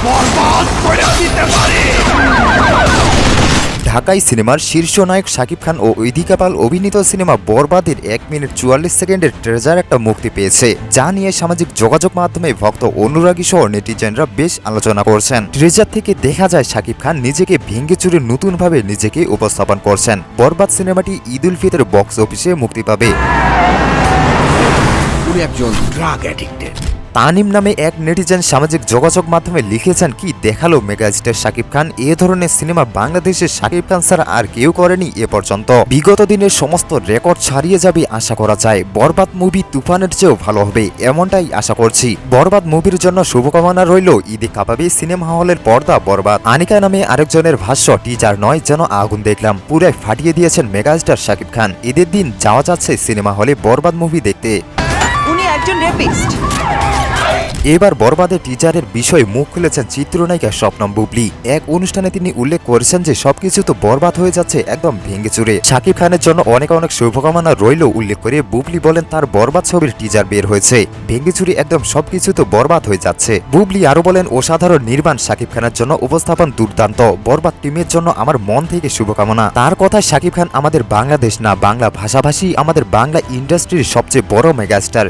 বরবাদ করে দিতে পারি। ঢাকাই সিনেমার শীর্ষ নায়ক শাকিব খান ও ঐদিকা পাল অভিনীত সিনেমা বরবাদের 1 মিনিট 44 সেকেন্ডের ট্রেজার একটা মুক্তি পেয়েছে, যা নিয়ে সামাজিক যোগাযোগ মাধ্যমে ভক্ত অনুরাগী সহ নেটিজেনরা বেশ আলোচনা করছেন। ট্রেজার থেকে দেখা যায় শাকিব খান নিজেকে ভেঙে চুরে নতুনভাবে নিজেকে উপস্থাপন করছেন। বরবাদ সিনেমাটি ঈদ উল ফিতর বক্স অফিসে মুক্তি পাবে। উনি একজন ড্রাগ অ্যাডিক্টেড। তানিম নামে এক নেটিজেন সামাজিক যোগাযোগ মাধ্যমে লিখেছেন, কি দেখালো মেগাস্টার শাকিব খান, এ ধরনের সিনেমা বাংলাদেশে শাকিব খান ছাড়া আর কেউ করেনি এ পর্যন্ত। বিগত দিনের সমস্ত রেকর্ড ছাড়িয়ে যাবে আশা করা যায়। বরবাদ মুভি তুফানের চেয়েও ভালো হবে, এমনটাই আশা করছি। বরবাদ মুভির জন্য শুভকামনা রইল। ঈদে কাঁপাবে সিনেমা হলের পর্দা। বরবাদ আনিকা নামে আরেকজনের ভাষ্য, টিজার নয় যেন আগুন দেখলাম, পুরাই ফাটিয়ে দিয়েছেন মেগাস্টার শাকিব খান। ঈদের দিন যাওয়া যাচ্ছে সিনেমা হলে বরবাদ মুভি দেখতে। উনি একজন রেপিস্ট। এবার বরবাদের টিজারের বিষয়ে মুখ খুলেছেন চিত্রনায়িকা শবনম বুবলি। এক অনুষ্ঠানে তিনি উল্লেখ করেছেন যে সবকিছু তো বরবাদ হয়ে যাচ্ছে একদম ভেঙে চুরে। শাকিব খানের জন্য অনেক অনেক শুভকামনা রইল উল্লেখ করে বুবলি বলেন, তার বরবাদ ছবির টিজার বের হয়েছে, ভেঙে চুরে একদম সবকিছু তো বরবাদ হয়ে যাচ্ছে। বুবলি আরো বলেন, অসাধারণ নির্মাণ, শাকিব খানের জন্য উপস্থাপন দুর্দান্ত, বরবাদ টিমের জন্য আমার মন থেকে শুভকামনা। তার কথায় শাকিব খান আমাদের বাংলাদেশ না, বাংলা ভাষাভাষী আমাদের বাংলা ইন্ডাস্ট্রির সবচেয়ে বড় মেগাস্টার।